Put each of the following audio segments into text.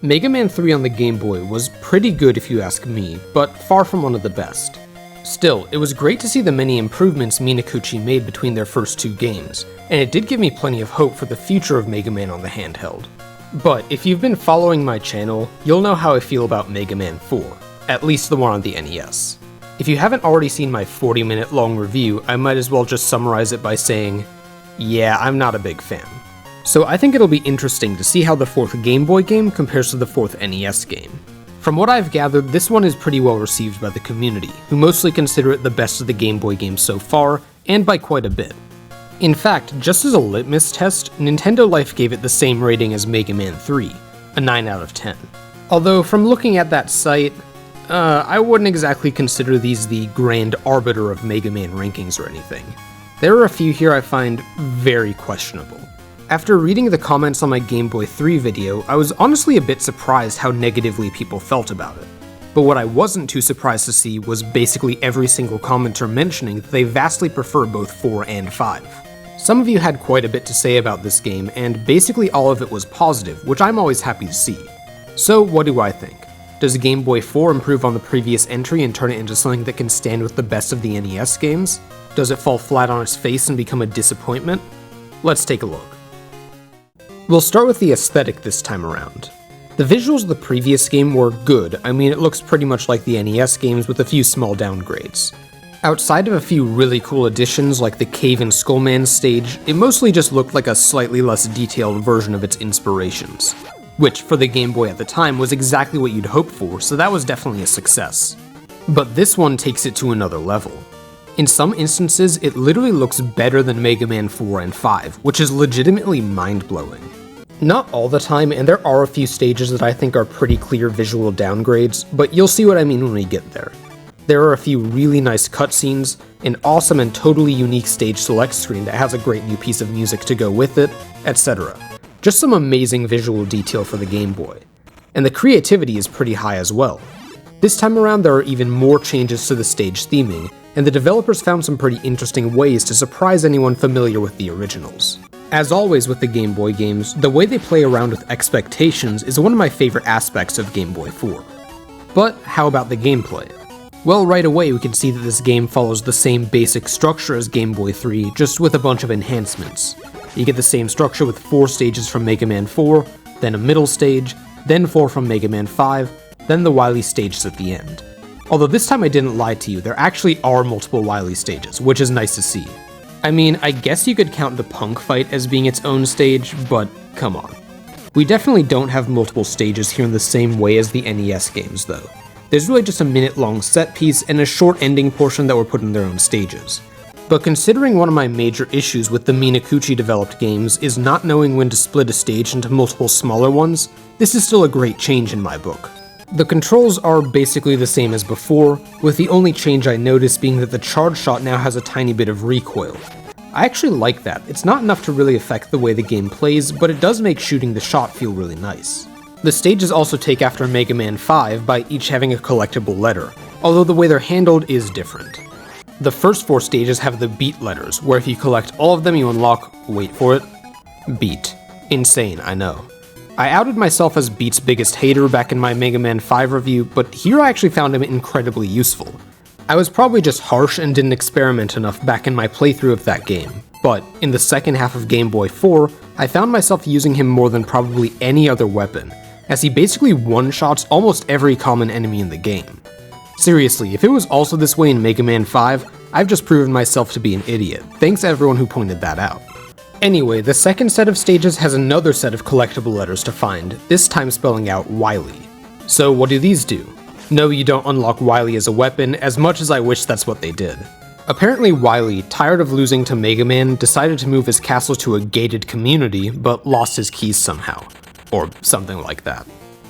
Mega Man 3 on the Game Boy was pretty good if you ask me, but far from one of the best. Still, it was great to see the many improvements Minakuchi made between their first two games, and it did give me plenty of hope for the future of Mega Man on the handheld. But if you've been following my channel, you'll know how I feel about Mega Man 4, at least the one on the NES. If you haven't already seen my 40-minute long review, I might as well just summarize it by saying, yeah, I'm not a big fan. So I think it'll be interesting to see how the fourth Game Boy game compares to the fourth NES game. From what I've gathered, this one is pretty well received by the community, who mostly consider it the best of the Game Boy games so far, and by quite a bit. In fact, just as a litmus test, Nintendo Life gave it the same rating as Mega Man 3, a 9 out of 10. Although, from looking at that site, I wouldn't exactly consider these the grand arbiter of Mega Man rankings or anything. There are a few here I find very questionable. After reading the comments on my Game Boy 3 video, I was honestly a bit surprised how negatively people felt about it. But what I wasn't too surprised to see was basically every single commenter mentioning that they vastly prefer both 4 and 5. Some of you had quite a bit to say about this game, and basically all of it was positive, which I'm always happy to see. So what do I think? Does Game Boy 4 improve on the previous entry and turn it into something that can stand with the best of the NES games? Does it fall flat on its face and become a disappointment? Let's take a look. We'll start with the aesthetic this time around. The visuals of the previous game were good. I mean, it looks pretty much like the NES games with a few small downgrades. Outside of a few really cool additions like the Cave and Skullman stage, it mostly just looked like a slightly less detailed version of its inspirations. Which, for the Game Boy at the time, was exactly what you'd hope for, so that was definitely a success. But this one takes it to another level. In some instances, it literally looks better than Mega Man 4 and 5, which is legitimately mind-blowing. Not all the time, and there are a few stages that I think are pretty clear visual downgrades, but you'll see what I mean when we get there. There are a few really nice cutscenes, an awesome and totally unique stage select screen that has a great new piece of music to go with it, etc. Just some amazing visual detail for the Game Boy. And the creativity is pretty high as well. This time around there are even more changes to the stage theming, and the developers found some pretty interesting ways to surprise anyone familiar with the originals. As always with the Game Boy games, the way they play around with expectations is one of my favorite aspects of Game Boy 4. But how about the gameplay? Well, right away we can see that this game follows the same basic structure as Game Boy 3, just with a bunch of enhancements. You get the same structure with 4 stages from Mega Man 4, then a middle stage, then 4 from Mega Man 5, then the Wily stages at the end. Although this time I didn't lie to you, there actually are multiple Wily stages, which is nice to see. I mean, I guess you could count the punk fight as being its own stage, but come on. We definitely don't have multiple stages here in the same way as the NES games though. There's really just a minute-long set piece and a short ending portion that were put in their own stages. But considering one of my major issues with the Minakuchi developed games is not knowing when to split a stage into multiple smaller ones, this is still a great change in my book. The controls are basically the same as before, with the only change I noticed being that the charge shot now has a tiny bit of recoil. I actually like that. It's not enough to really affect the way the game plays, but it does make shooting the shot feel really nice. The stages also take after Mega Man 5 by each having a collectible letter, although the way they're handled is different. The first 4 stages have the beat letters, where if you collect all of them you unlock, wait for it, beat. Insane, I know. I outed myself as Beat's biggest hater back in my Mega Man 5 review, but here I actually found him incredibly useful. I was probably just harsh and didn't experiment enough back in my playthrough of that game, but in the second half of Game Boy 4, I found myself using him more than probably any other weapon, as he basically one-shots almost every common enemy in the game. Seriously, if it was also this way in Mega Man 5, I've just proven myself to be an idiot. Thanks to everyone who pointed that out. Anyway, the second set of stages has another set of collectible letters to find, this time spelling out Wily. So what do these do? No, you don't unlock Wily as a weapon, as much as I wish that's what they did. Apparently Wily, tired of losing to Mega Man, decided to move his castle to a gated community, but lost his keys somehow. Or something like that.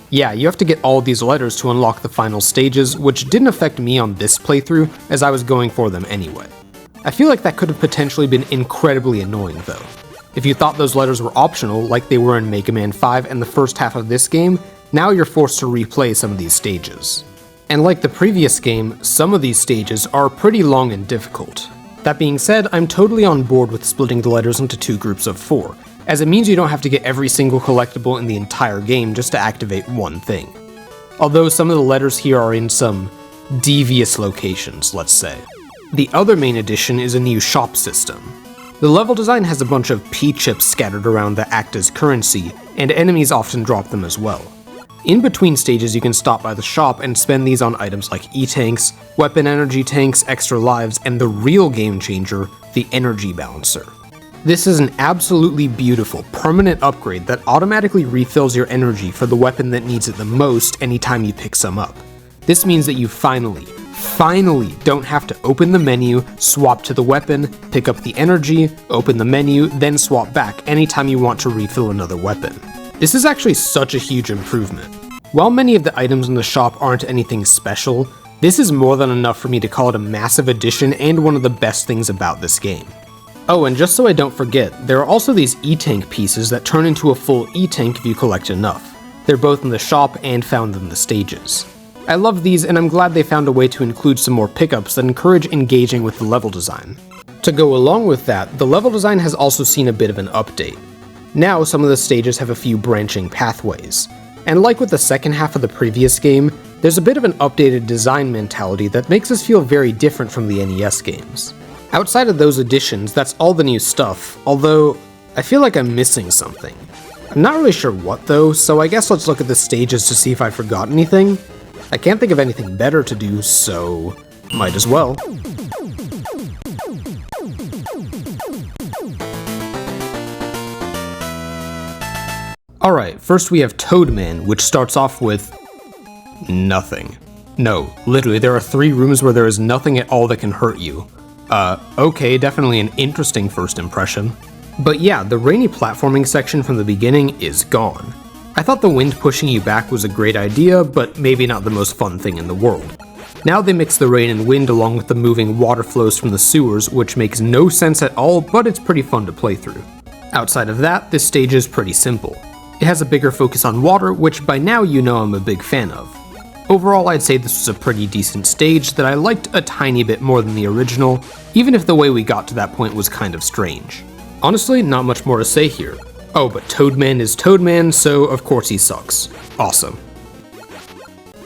Yeah, you have to get all these letters to unlock the final stages, which didn't affect me on this playthrough, as I was going for them anyway. I feel like that could have potentially been incredibly annoying though. If you thought those letters were optional, like they were in Mega Man 5 and the first half of this game, now you're forced to replay some of these stages. And like the previous game, some of these stages are pretty long and difficult. That being said, I'm totally on board with splitting the letters into 2 groups of 4, as it means you don't have to get every single collectible in the entire game just to activate one thing. Although some of the letters here are in some devious locations, let's say. The other main addition is a new shop system. The level design has a bunch of P-chips scattered around that act as currency, and enemies often drop them as well. In between stages you can stop by the shop and spend these on items like E-tanks, weapon energy tanks, extra lives, and the real game changer, the energy balancer. This is an absolutely beautiful, permanent upgrade that automatically refills your energy for the weapon that needs it the most anytime you pick some up. This means that you finally don't have to open the menu, swap to the weapon, pick up the energy, open the menu, then swap back anytime you want to refill another weapon. This is actually such a huge improvement. While many of the items in the shop aren't anything special, this is more than enough for me to call it a massive addition and one of the best things about this game. Oh, and just so I don't forget, there are also these E-tank pieces that turn into a full E-tank if you collect enough. They're both in the shop and found in the stages. I love these, and I'm glad they found a way to include some more pickups that encourage engaging with the level design. To go along with that, the level design has also seen a bit of an update. Now some of the stages have a few branching pathways, and like with the second half of the previous game, there's a bit of an updated design mentality that makes us feel very different from the NES games. Outside of those additions, that's all the new stuff, although I feel like I'm missing something. I'm not really sure what though, so I guess let's look at the stages to see if I forgot anything. I can't think of anything better to do, so might as well. Alright, first we have Toad Man, which starts off with nothing. No, literally, there are 3 rooms where there is nothing at all that can hurt you. Okay, definitely an interesting first impression. But yeah, the rainy platforming section from the beginning is gone. I thought the wind pushing you back was a great idea, but maybe not the most fun thing in the world. Now they mix the rain and wind along with the moving water flows from the sewers, which makes no sense at all, but it's pretty fun to play through. Outside of that, this stage is pretty simple. It has a bigger focus on water, which by now you know I'm a big fan of. Overall, I'd say this was a pretty decent stage that I liked a tiny bit more than the original, even if the way we got to that point was kind of strange. Honestly, not much more to say here. Oh, but Toad Man is Toad Man, so of course he sucks. Awesome.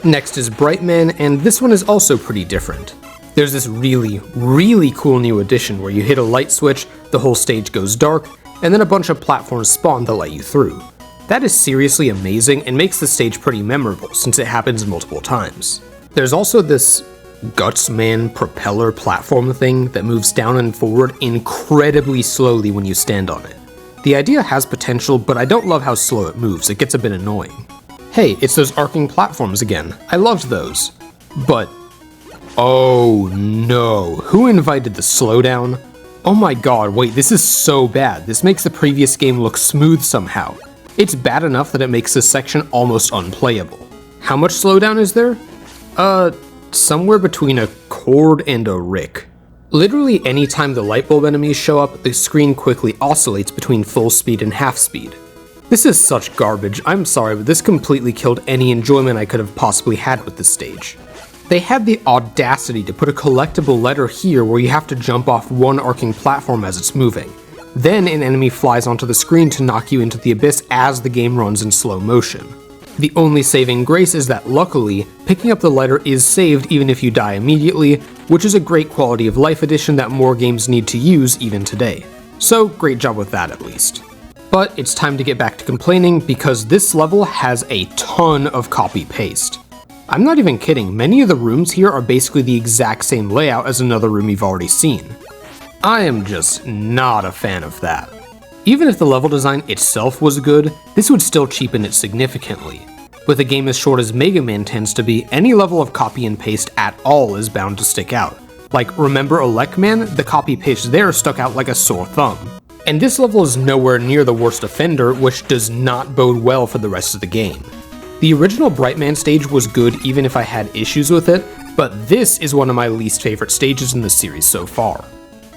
Next is Bright Man, and this one is also pretty different. There's this really cool new addition where you hit a light switch, the whole stage goes dark, and then a bunch of platforms spawn that let you through. That is seriously amazing and makes the stage pretty memorable since it happens multiple times. There's also this Guts Man propeller platform thing that moves down and forward incredibly slowly when you stand on it. The idea has potential, but I don't love how slow it moves, it gets a bit annoying. Hey, it's those arcing platforms again, I loved those. But, oh no, who invited the slowdown? Oh my god, wait, this is so bad, this makes the previous game look smooth somehow. It's bad enough that it makes this section almost unplayable. How much slowdown is there? Somewhere between a chord and a rick. Literally anytime the light bulb enemies show up, the screen quickly oscillates between full speed and half speed. This is such garbage, I'm sorry, but this completely killed any enjoyment I could have possibly had with this stage. They had the audacity to put a collectible letter here where you have to jump off one arcing platform as it's moving. Then an enemy flies onto the screen to knock you into the abyss as the game runs in slow motion. The only saving grace is that luckily, picking up the letter is saved even if you die immediately, which is a great quality of life addition that more games need to use even today. So great job with that at least. But it's time to get back to complaining because this level has a ton of copy-paste. I'm not even kidding, many of the rooms here are basically the exact same layout as another room you've already seen. I am just not a fan of that. Even if the level design itself was good, this would still cheapen it significantly. With a game as short as Mega Man tends to be, any level of copy and paste at all is bound to stick out. Like, remember Elec Man? The copy paste there stuck out like a sore thumb. And this level is nowhere near the worst offender, which does not bode well for the rest of the game. The original Bright Man stage was good even if I had issues with it, but this is one of my least favorite stages in the series so far.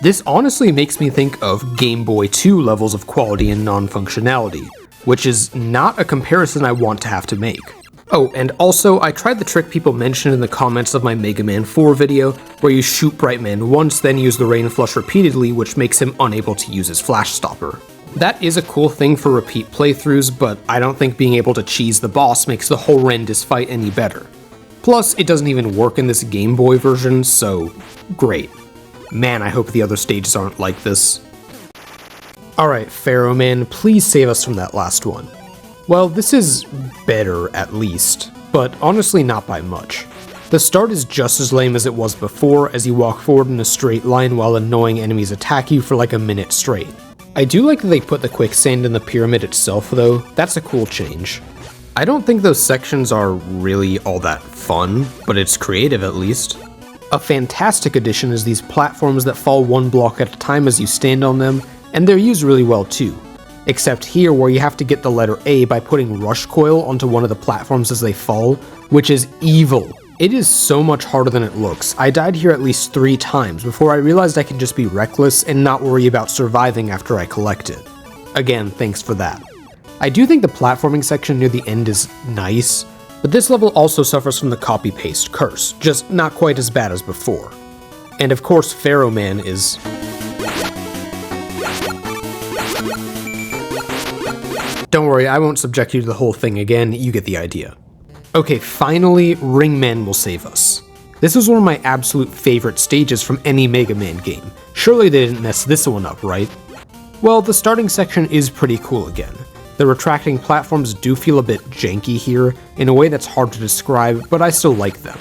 This honestly makes me think of Game Boy 2 levels of quality and non-functionality, which is not a comparison I want to have to make. Oh, and also, I tried the trick people mentioned in the comments of my Mega Man 4 video, where you shoot Bright Man once, then use the Rain Flush repeatedly, which makes him unable to use his Flash Stopper. That is a cool thing for repeat playthroughs, but I don't think being able to cheese the boss makes the horrendous fight any better. Plus, it doesn't even work in this Game Boy version, so great. Man, I hope the other stages aren't like this. Alright, Pharaoh Man, please save us from that last one. Well, this is better at least, but honestly not by much. The start is just as lame as it was before, as you walk forward in a straight line while annoying enemies attack you for like a minute straight. I do like that they put the quicksand in the pyramid itself though, that's a cool change. I don't think those sections are really all that fun, but it's creative at least. A fantastic addition is these platforms that fall one block at a time as you stand on them, and they're used really well too. Except here where you have to get the letter A by putting rush coil onto one of the platforms as they fall, which is evil. It is so much harder than it looks. I died here at least 3 times before I realized I can just be reckless and not worry about surviving after I collect it. Again, thanks for that. I do think the platforming section near the end is nice, but this level also suffers from the copy-paste curse, just not quite as bad as before. And of course, Pharaoh Man is... Don't worry, I won't subject you to the whole thing again, you get the idea. Okay, finally, Ring Man will save us. This was one of my absolute favorite stages from any Mega Man game. Surely they didn't mess this one up, right? Well, the starting section is pretty cool again. The retracting platforms do feel a bit janky here, in a way that's hard to describe, but I still like them.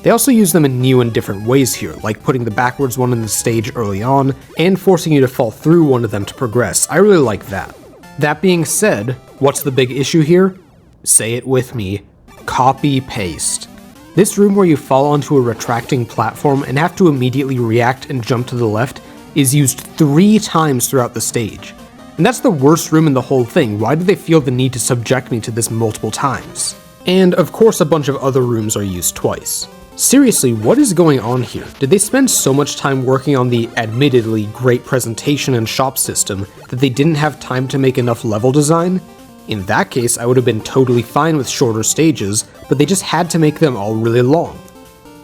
They also use them in new and different ways here, like putting the backwards one in the stage early on, and forcing you to fall through one of them to progress. I really like that. That being said, what's the big issue here? Say it with me. Copy-paste. This room where you fall onto a retracting platform and have to immediately react and jump to the left is used 3 times throughout the stage. And that's the worst room in the whole thing. Why do they feel the need to subject me to this multiple times? And of course a bunch of other rooms are used twice. Seriously, what is going on here? Did they spend so much time working on the admittedly great presentation and shop system that they didn't have time to make enough level design? In that case, I would have been totally fine with shorter stages, but they just had to make them all really long.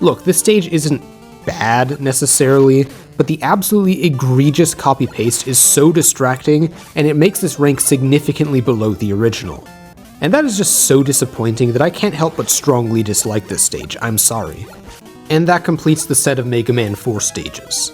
Look, this stage isn't bad necessarily, but the absolutely egregious copy-paste is so distracting, and it makes this rank significantly below the original. And that is just so disappointing that I can't help but strongly dislike this stage, I'm sorry. And that completes the set of Mega Man 4 stages.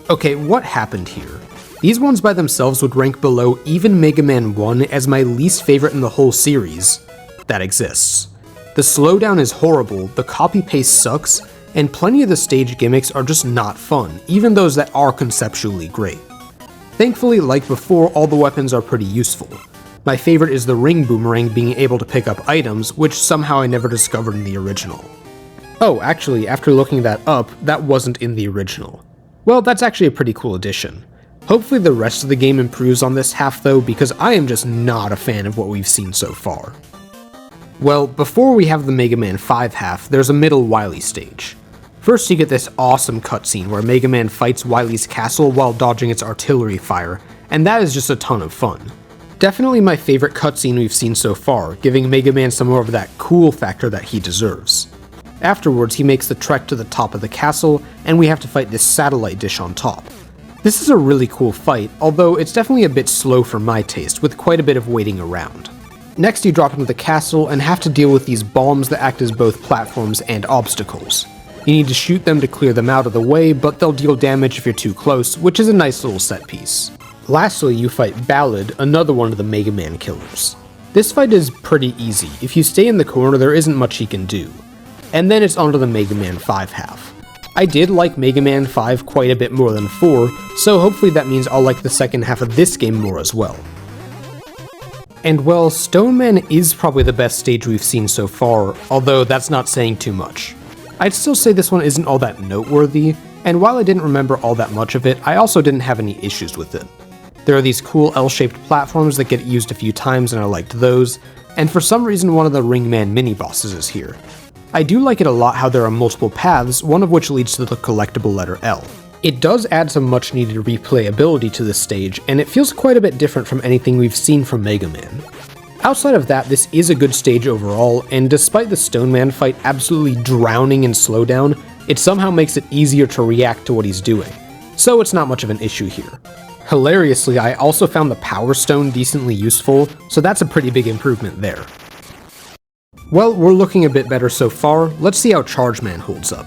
Okay, what happened here? These ones by themselves would rank below even Mega Man 1 as my least favorite in the whole series that exists. The slowdown is horrible, the copy-paste sucks, and plenty of the stage gimmicks are just not fun, even those that are conceptually great. Thankfully, like before, all the weapons are pretty useful. My favorite is the ring boomerang being able to pick up items, which somehow I never discovered in the original. Oh, actually, after looking that up, that wasn't in the original. Well, that's actually a pretty cool addition. Hopefully the rest of the game improves on this half though, because I am just not a fan of what we've seen so far. Well, before we have the Mega Man 5 half, there's a middle Wily stage. First you get this awesome cutscene where Mega Man fights Wily's castle while dodging its artillery fire, and that is just a ton of fun. Definitely my favorite cutscene we've seen so far, giving Mega Man some more of that cool factor that he deserves. Afterwards, he makes the trek to the top of the castle, and we have to fight this satellite dish on top. This is a really cool fight, although it's definitely a bit slow for my taste, with quite a bit of waiting around. Next you drop into the castle and have to deal with these bombs that act as both platforms and obstacles. You need to shoot them to clear them out of the way, but they'll deal damage if you're too close, which is a nice little set piece. Lastly, you fight Ballad, another one of the Mega Man killers. This fight is pretty easy. If you stay in the corner, there isn't much he can do. And then it's onto the Mega Man 5 half. I did like Mega Man 5 quite a bit more than 4, so hopefully that means I'll like the second half of this game more as well. And well, Stone Man is probably the best stage we've seen so far, although that's not saying too much. I'd still say this one isn't all that noteworthy, and while I didn't remember all that much of it, I also didn't have any issues with it. There are these cool L-shaped platforms that get used a few times and I liked those, and for some reason one of the Ring Man mini-bosses is here. I do like it a lot how there are multiple paths, one of which leads to the collectible letter L. It does add some much needed replayability to this stage, and it feels quite a bit different from anything we've seen from Mega Man. Outside of that, this is a good stage overall, and despite the Stone Man fight absolutely drowning in slowdown, it somehow makes it easier to react to what he's doing, so it's not much of an issue here. Hilariously, I also found the Power Stone decently useful, so that's a pretty big improvement there. Well, we're looking a bit better so far. Let's see how Charge Man holds up.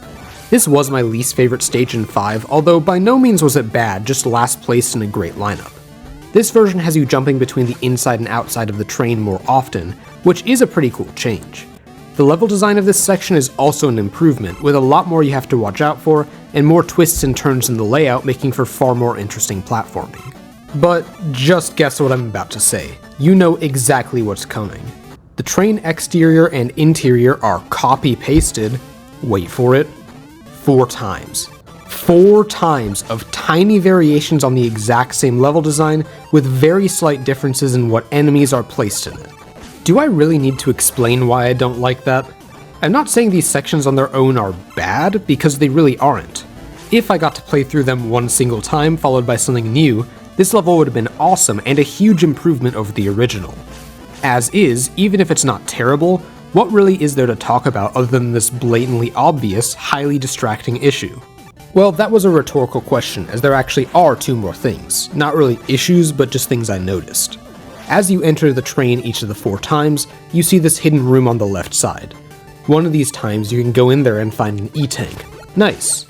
This was my least favorite stage in 5, although by no means was it bad, just last place in a great lineup. This version has you jumping between the inside and outside of the train more often, which is a pretty cool change. The level design of this section is also an improvement, with a lot more you have to watch out for, and more twists and turns in the layout, making for far more interesting platforming. But just guess what I'm about to say. You know exactly what's coming. The train exterior and interior are copy-pasted, wait for it, 4 times. 4 times of tiny variations on the exact same level design, with very slight differences in what enemies are placed in it. Do I really need to explain why I don't like that? I'm not saying these sections on their own are bad, because they really aren't. If I got to play through them one single time followed by something new, this level would have been awesome and a huge improvement over the original. As is, even if it's not terrible, what really is there to talk about other than this blatantly obvious, highly distracting issue? Well, that was a rhetorical question, as there actually are 2 more things. Not really issues, but just things I noticed. As you enter the train each of the 4 times, you see this hidden room on the left side. One of these times you can go in there and find an E-tank. Nice.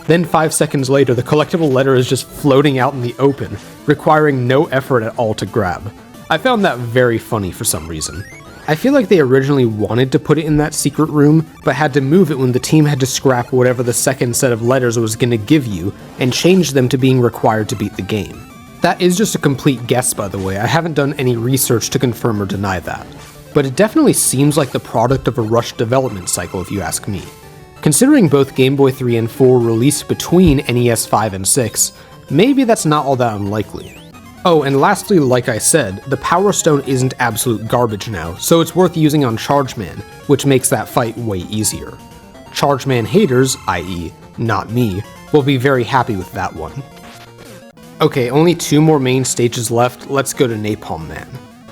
Then 5 seconds later, the collectible letter is just floating out in the open, requiring no effort at all to grab. I found that very funny for some reason. I feel like they originally wanted to put it in that secret room, but had to move it when the team had to scrap whatever the second set of letters was going to give you, and change them to being required to beat the game. That is just a complete guess, by the way. I haven't done any research to confirm or deny that. But it definitely seems like the product of a rushed development cycle, if you ask me. Considering both Game Boy 3 and 4 released between NES 5 and 6, maybe that's not all that unlikely. Oh, and lastly, like I said, the Power Stone isn't absolute garbage now, so it's worth using on Charge Man, which makes that fight way easier. Charge Man haters, i.e., not me, will be very happy with that one. Okay, only 2 more main stages left, let's go to Napalm Man.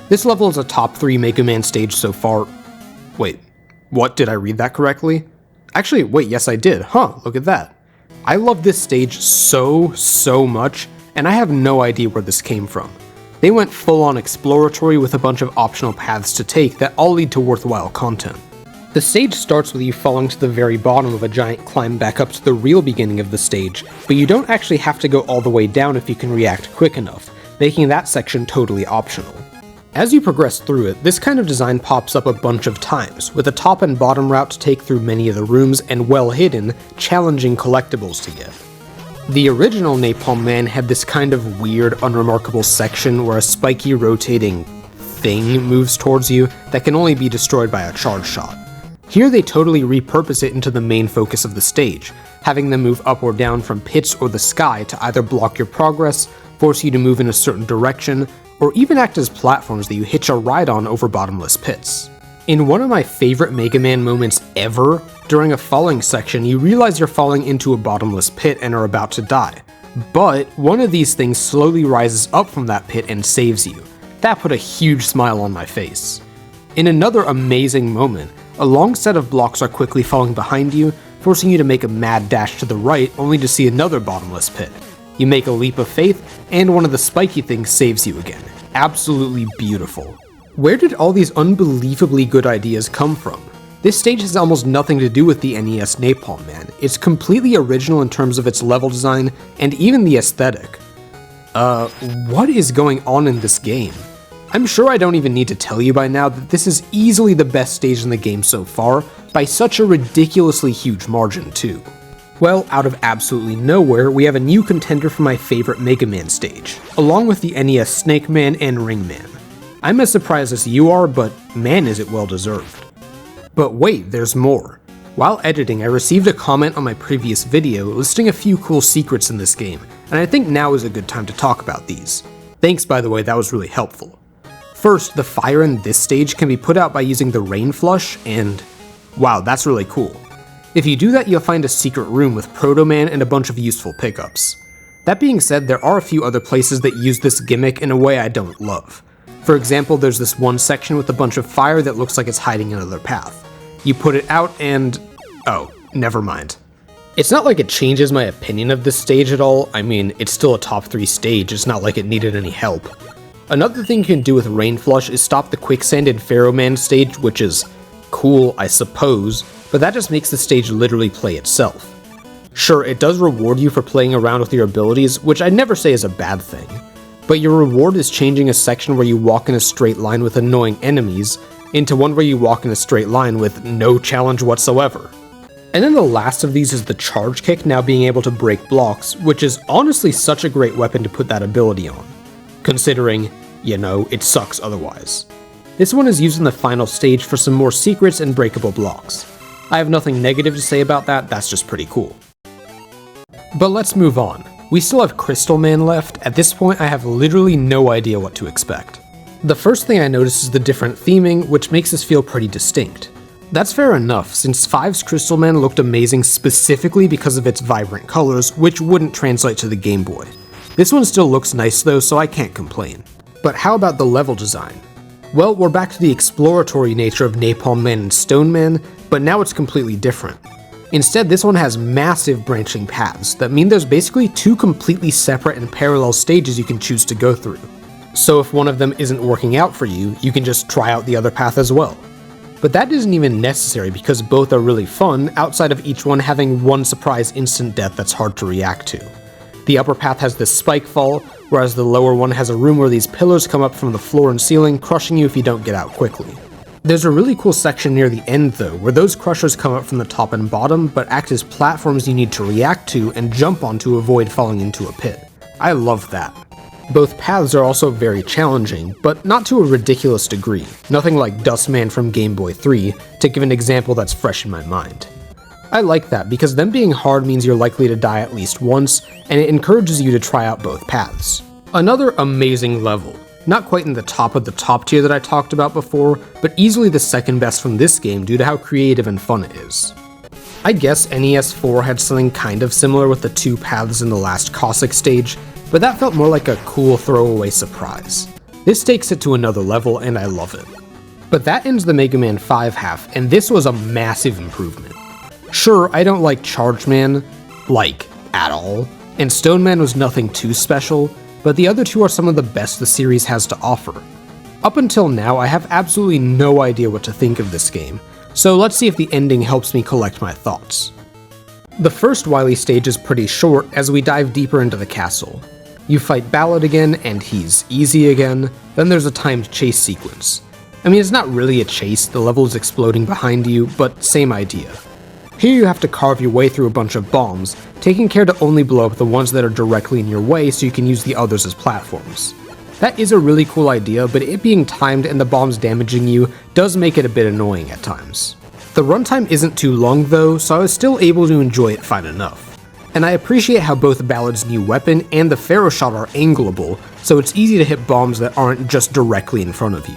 This level is a top 3 Mega Man stage so far. Wait, what, did I read that correctly? Actually, wait, yes I did, look at that. I love this stage so much, and I have no idea where this came from. They went full-on exploratory with a bunch of optional paths to take that all lead to worthwhile content. The stage starts with you falling to the very bottom of a giant climb back up to the real beginning of the stage, but you don't actually have to go all the way down if you can react quick enough, making that section totally optional. As you progress through it, this kind of design pops up a bunch of times, with a top and bottom route to take through many of the rooms and well-hidden, challenging collectibles to get. The original Napalm Man had this kind of weird, unremarkable section where a spiky rotating thing moves towards you that can only be destroyed by a charge shot. Here they totally repurpose it into the main focus of the stage, having them move up or down from pits or the sky to either block your progress, force you to move in a certain direction, or even act as platforms that you hitch a ride on over bottomless pits. In one of my favorite Mega Man moments ever, during a falling section, you realize you're falling into a bottomless pit and are about to die. But one of these things slowly rises up from that pit and saves you. That put a huge smile on my face. In another amazing moment, a long set of blocks are quickly falling behind you, forcing you to make a mad dash to the right only to see another bottomless pit. You make a leap of faith, and one of the spiky things saves you again. Absolutely beautiful. Where did all these unbelievably good ideas come from? This stage has almost nothing to do with the NES Napalm Man. It's completely original in terms of its level design, and even the aesthetic. What is going on in this game? I'm sure I don't even need to tell you by now that this is easily the best stage in the game so far, by such a ridiculously huge margin too. Well, out of absolutely nowhere, we have a new contender for my favorite Mega Man stage, along with the NES Snake Man and Ring Man. I'm as surprised as you are, but man is it well deserved. But wait, there's more. While editing, I received a comment on my previous video listing a few cool secrets in this game, and I think now is a good time to talk about these. Thanks, by the way, that was really helpful. First, the fire in this stage can be put out by using the rain flush, and wow, that's really cool. If you do that, you'll find a secret room with Pharaoh Man and a bunch of useful pickups. That being said, there are a few other places that use this gimmick in a way I don't love. For example, there's this one section with a bunch of fire that looks like it's hiding another path. You put it out and... oh, never mind. It's not like it changes my opinion of this stage at all. I mean, it's still a top 3 stage, it's not like it needed any help. Another thing you can do with Rain Flush is stop the quicksand in Pharaoh Man stage, which is cool, I suppose, but that just makes the stage literally play itself. Sure, it does reward you for playing around with your abilities, which I'd never say is a bad thing, but your reward is changing a section where you walk in a straight line with annoying enemies into one where you walk in a straight line with no challenge whatsoever. And then the last of these is the Charge Kick now being able to break blocks, which is honestly such a great weapon to put that ability on, considering, you know, it sucks otherwise. This one is used in the final stage for some more secrets and breakable blocks. I have nothing negative to say about that, that's just pretty cool. But let's move on. We still have Crystal Man left. At this point I have literally no idea what to expect. The first thing I notice is the different theming, which makes this feel pretty distinct. That's fair enough, since 5's Crystal Man looked amazing specifically because of its vibrant colors, which wouldn't translate to the Game Boy. This one still looks nice though, so I can't complain. But how about the level design? Well, we're back to the exploratory nature of Napalm Man and Stone Man, but now it's completely different. Instead, this one has massive branching paths that mean there's basically 2 completely separate and parallel stages you can choose to go through. So if one of them isn't working out for you, you can just try out the other path as well. But that isn't even necessary because both are really fun, outside of each one having one surprise instant death that's hard to react to. The upper path has this spike fall, whereas the lower one has a room where these pillars come up from the floor and ceiling, crushing you if you don't get out quickly. There's a really cool section near the end though, where those crushers come up from the top and bottom, but act as platforms you need to react to and jump on to avoid falling into a pit. I love that. Both paths are also very challenging, but not to a ridiculous degree, nothing like Dustman from Game Boy 3, to give an example that's fresh in my mind. I like that because them being hard means you're likely to die at least once, and it encourages you to try out both paths. Another amazing level. Not quite in the top of the top tier that I talked about before, but easily the second best from this game due to how creative and fun it is. I guess NES 4 had something kind of similar with the 2 paths in the last Cossack stage, but that felt more like a cool throwaway surprise. This takes it to another level and I love it. But that ends the Mega Man 5 half, and this was a massive improvement. Sure, I don't like Charge Man, like, at all, and Stone Man was nothing too special, but the other 2 are some of the best the series has to offer. Up until now, I have absolutely no idea what to think of this game, so let's see if the ending helps me collect my thoughts. The first Wily stage is pretty short as we dive deeper into the castle. You fight Ballad again, and he's easy again, then there's a timed chase sequence. I mean, it's not really a chase, the level is exploding behind you, but same idea. Here you have to carve your way through a bunch of bombs, taking care to only blow up the ones that are directly in your way so you can use the others as platforms. That is a really cool idea, but it being timed and the bombs damaging you does make it a bit annoying at times. The runtime isn't too long though, so I was still able to enjoy it fine enough. And I appreciate how both Ballad's new weapon and the Pharaoh shot are angleable, so it's easy to hit bombs that aren't just directly in front of you.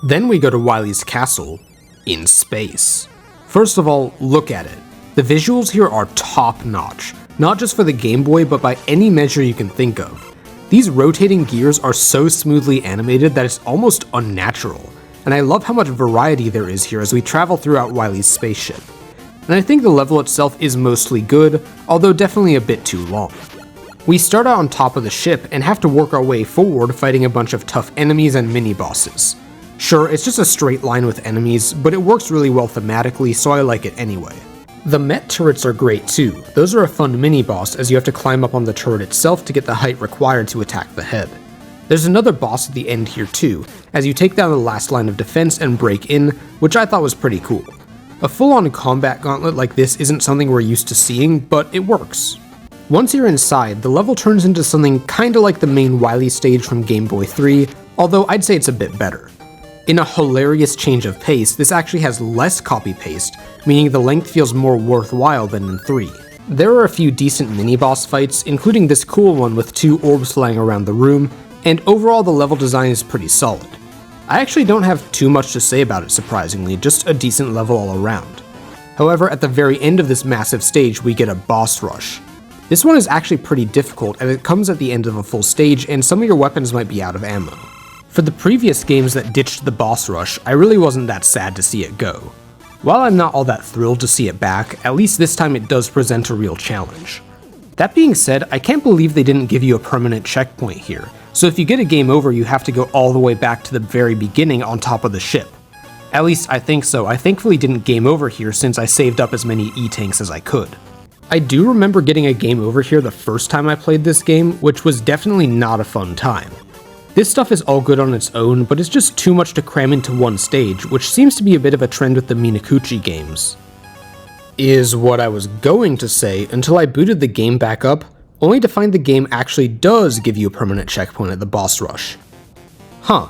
Then we go to Wily's castle, in space. First of all, look at it. The visuals here are top notch, not just for the Game Boy but by any measure you can think of. These rotating gears are so smoothly animated that it's almost unnatural, and I love how much variety there is here as we travel throughout Wily's spaceship. And I think the level itself is mostly good, although definitely a bit too long. We start out on top of the ship and have to work our way forward fighting a bunch of tough enemies and mini-bosses. Sure, it's just a straight line with enemies, but it works really well thematically, so I like it anyway. The Met turrets are great too. Those are a fun mini-boss as you have to climb up on the turret itself to get the height required to attack the head. There's another boss at the end here too, as you take down the last line of defense and break in, which I thought was pretty cool. A full-on combat gauntlet like this isn't something we're used to seeing, but it works. Once you're inside, the level turns into something kinda like the main Wily stage from Game Boy 3, although I'd say it's a bit better. In a hilarious change of pace, this actually has less copy-paste, meaning the length feels more worthwhile than in 3. There are a few decent mini-boss fights, including this cool one with 2 orbs flying around the room, and overall the level design is pretty solid. I actually don't have too much to say about it surprisingly, just a decent level all around. However, at the very end of this massive stage we get a boss rush. This one is actually pretty difficult as it comes at the end of a full stage and some of your weapons might be out of ammo. For the previous games that ditched the boss rush, I really wasn't that sad to see it go. While I'm not all that thrilled to see it back, at least this time it does present a real challenge. That being said, I can't believe they didn't give you a permanent checkpoint here, so if you get a game over you have to go all the way back to the very beginning on top of the ship. At least I think so. I thankfully didn't game over here since I saved up as many E-tanks as I could. I do remember getting a game over here the first time I played this game, which was definitely not a fun time. This stuff is all good on its own, but it's just too much to cram into one stage, which seems to be a bit of a trend with the Minakuchi games. Is what I was going to say until I booted the game back up, only to find the game actually does give you a permanent checkpoint at the boss rush. Huh.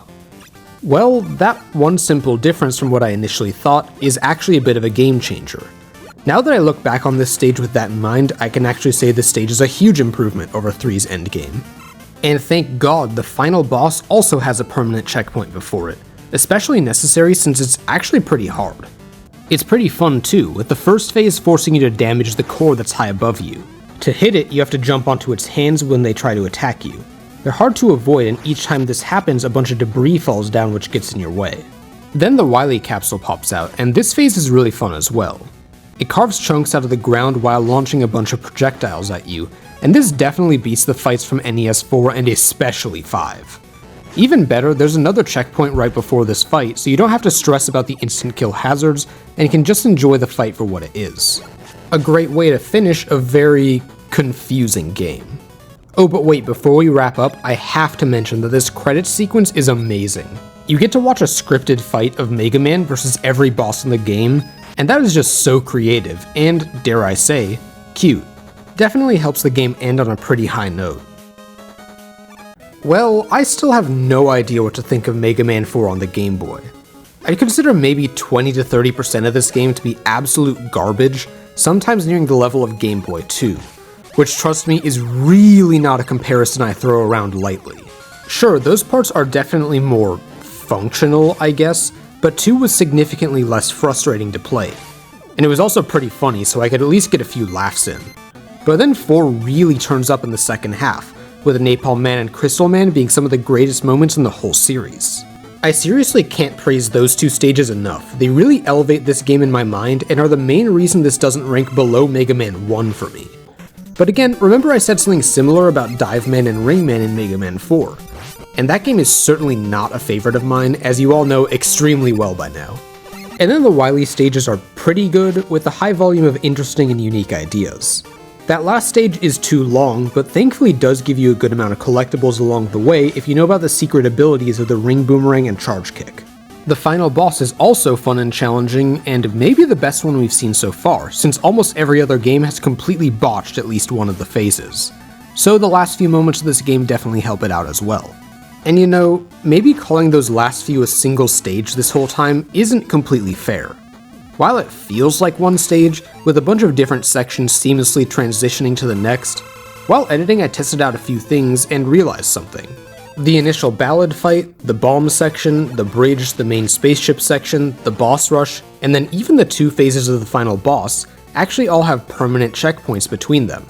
Well, that one simple difference from what I initially thought is actually a bit of a game changer. Now that I look back on this stage with that in mind, I can actually say this stage is a huge improvement over 3's endgame. And thank God the final boss also has a permanent checkpoint before it, especially necessary since it's actually pretty hard. It's pretty fun too, with the first phase forcing you to damage the core that's high above you. To hit it, you have to jump onto its hands when they try to attack you. They're hard to avoid, and each time this happens, a bunch of debris falls down which gets in your way. Then the Wily capsule pops out, and this phase is really fun as well. It carves chunks out of the ground while launching a bunch of projectiles at you, and this definitely beats the fights from NES 4 and especially 5. Even better, there's another checkpoint right before this fight, so you don't have to stress about the instant kill hazards, and you can just enjoy the fight for what it is. A great way to finish a very confusing game. Oh, but wait, before we wrap up, I have to mention that this credits sequence is amazing. You get to watch a scripted fight of Mega Man versus every boss in the game, and that is just so creative, and, dare I say, cute. Definitely helps the game end on a pretty high note. Well, I still have no idea what to think of Mega Man 4 on the Game Boy. I'd consider maybe 20 to 30% of this game to be absolute garbage, sometimes nearing the level of Game Boy 2. Which, trust me, is really not a comparison I throw around lightly. Sure, those parts are definitely more functional, I guess, but 2 was significantly less frustrating to play. And it was also pretty funny, so I could at least get a few laughs in. But then 4 really turns up in the second half, with Napalm Man and Crystal Man being some of the greatest moments in the whole series. I seriously can't praise those two stages enough. They really elevate this game in my mind and are the main reason this doesn't rank below Mega Man 1 for me. But again, remember I said something similar about Dive Man and Ring Man in Mega Man 4. And that game is certainly not a favorite of mine, as you all know extremely well by now. And then the Wily stages are pretty good, with a high volume of interesting and unique ideas. That last stage is too long, but thankfully does give you a good amount of collectibles along the way if you know about the secret abilities of the Ring Boomerang and Charge Kick. The final boss is also fun and challenging, and maybe the best one we've seen so far, since almost every other game has completely botched at least one of the phases. So the last few moments of this game definitely help it out as well. And you know, maybe calling those last few a single stage this whole time isn't completely fair. While it feels like one stage, with a bunch of different sections seamlessly transitioning to the next, while editing I tested out a few things and realized something. The initial ballad fight, the bomb section, the bridge, the main spaceship section, the boss rush, and then even the 2 phases of the final boss actually all have permanent checkpoints between them.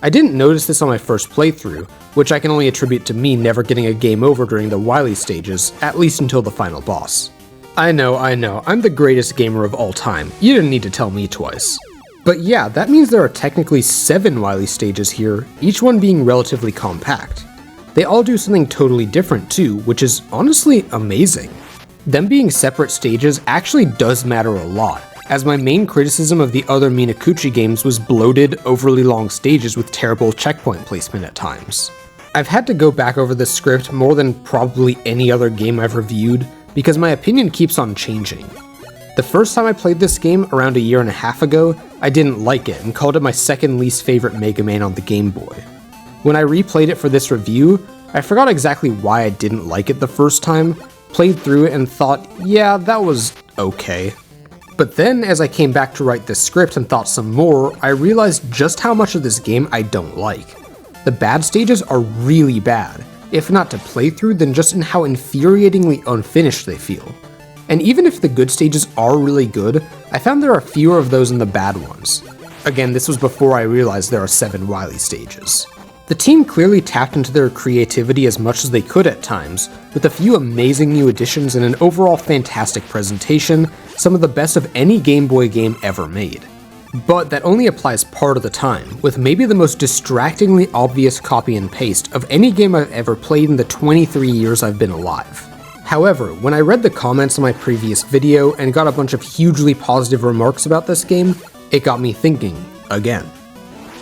I didn't notice this on my first playthrough, which I can only attribute to me never getting a game over during the Wily stages, at least until the final boss. I know, I'm the greatest gamer of all time, you didn't need to tell me twice. But yeah, that means there are technically 7 Wily stages here, each one being relatively compact. They all do something totally different too, which is honestly amazing. Them being separate stages actually does matter a lot, as my main criticism of the other Minakuchi games was bloated, overly long stages with terrible checkpoint placement at times. I've had to go back over this script more than probably any other game I've reviewed, because my opinion keeps on changing. The first time I played this game, around a year and a half ago, I didn't like it and called it my second least favorite Mega Man on the Game Boy. When I replayed it for this review, I forgot exactly why I didn't like it the first time, played through it and thought, yeah, that was okay. But then, as I came back to write this script and thought some more, I realized just how much of this game I don't like. The bad stages are really bad, if not to play through, then just in how infuriatingly unfinished they feel. And even if the good stages are really good, I found there are fewer of those than the bad ones. Again, this was before I realized there are 7 Wily stages. The team clearly tapped into their creativity as much as they could at times, with a few amazing new additions and an overall fantastic presentation, some of the best of any Game Boy game ever made. But that only applies part of the time, with maybe the most distractingly obvious copy and paste of any game I've ever played in the 23 years I've been alive. However, when I read the comments on my previous video and got a bunch of hugely positive remarks about this game, it got me thinking again.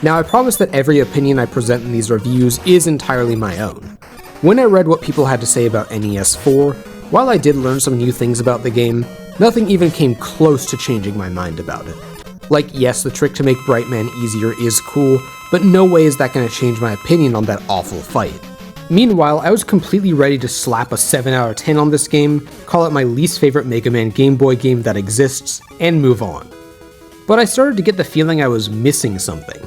Now I promise that every opinion I present in these reviews is entirely my own. When I read what people had to say about NES 4, while I did learn some new things about the game, nothing even came close to changing my mind about it. Like, yes, the trick to make Bright Man easier is cool, but no way is that going to change my opinion on that awful fight. Meanwhile, I was completely ready to slap a 7 out of 10 on this game, call it my least favorite Mega Man Game Boy game that exists, and move on. But I started to get the feeling I was missing something.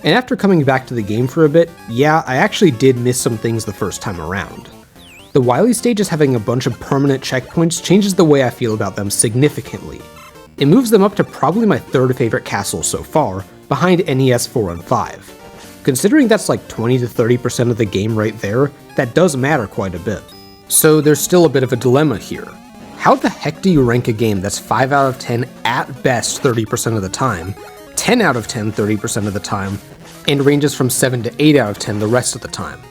And after coming back to the game for a bit, yeah, I actually did miss some things the first time around. The Wily stages having a bunch of permanent checkpoints changes the way I feel about them significantly. It moves them up to probably my third favorite castle so far, behind NES 4 and 5. Considering that's like 20 to 30% of the game right there, that does matter quite a bit. So there's still a bit of a dilemma here. How the heck do you rank a game that's 5 out of 10 at best 30% of the time, 10 out of 10 30% of the time, and ranges from 7 to 8 out of 10 the rest of the time?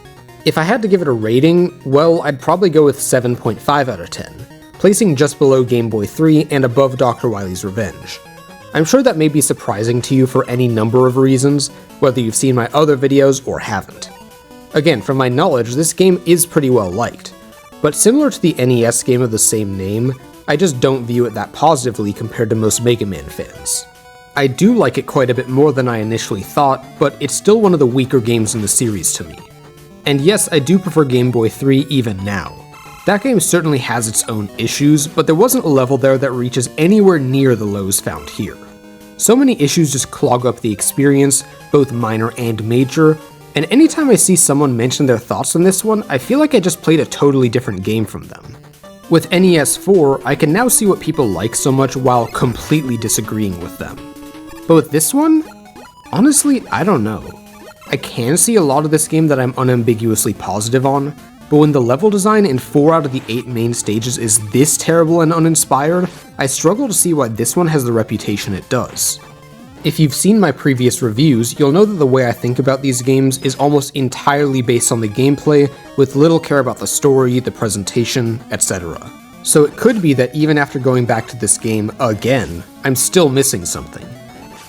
If I had to give it a rating, well, I'd probably go with 7.5 out of 10, placing just below Game Boy 3 and above Dr. Wily's Revenge. I'm sure that may be surprising to you for any number of reasons, whether you've seen my other videos or haven't. Again, from my knowledge, this game is pretty well liked, but similar to the NES game of the same name, I just don't view it that positively compared to most Mega Man fans. I do like it quite a bit more than I initially thought, but it's still one of the weaker games in the series to me. And yes, I do prefer Game Boy 3 even now. That game certainly has its own issues, but there wasn't a level there that reaches anywhere near the lows found here. So many issues just clog up the experience, both minor and major, and anytime I see someone mention their thoughts on this one, I feel like I just played a totally different game from them. With NES 4, I can now see what people like so much while completely disagreeing with them. But with this one, honestly, I don't know. I can see a lot of this game that I'm unambiguously positive on, but when the level design in 4 out of the 8 main stages is this terrible and uninspired, I struggle to see why this one has the reputation it does. If you've seen my previous reviews, you'll know that the way I think about these games is almost entirely based on the gameplay, with little care about the story, the presentation, etc. So it could be that even after going back to this game again, I'm still missing something.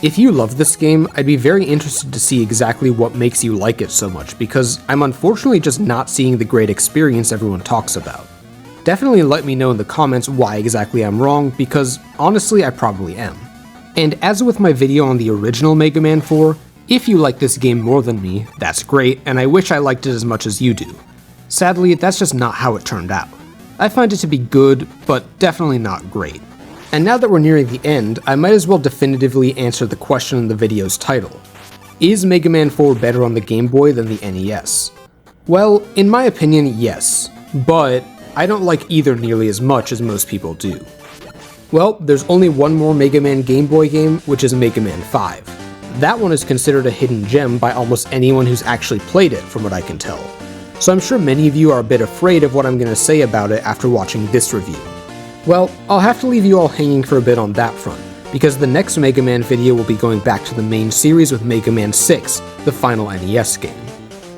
If you love this game, I'd be very interested to see exactly what makes you like it so much, because I'm unfortunately just not seeing the great experience everyone talks about. Definitely let me know in the comments why exactly I'm wrong, because honestly I probably am. And as with my video on the original Mega Man 4, if you like this game more than me, that's great, and I wish I liked it as much as you do. Sadly, that's just not how it turned out. I find it to be good, but definitely not great. And now that we're nearing the end, I might as well definitively answer the question in the video's title. Is Mega Man 4 better on the Game Boy than the NES? Well, in my opinion, yes, but I don't like either nearly as much as most people do. Well, there's only one more Mega Man Game Boy game, which is Mega Man 5. That one is considered a hidden gem by almost anyone who's actually played it, from what I can tell. So I'm sure many of you are a bit afraid of what I'm going to say about it after watching this review. Well, I'll have to leave you all hanging for a bit on that front, because the next Mega Man video will be going back to the main series with Mega Man 6, the final NES game.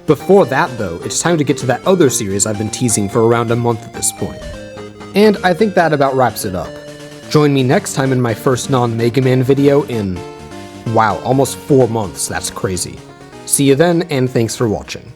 Before that though, it's time to get to that other series I've been teasing for around a month at this point. And I think that about wraps it up. Join me next time in my first non-Mega Man video in, wow, almost 4 months, that's crazy. See you then, and thanks for watching.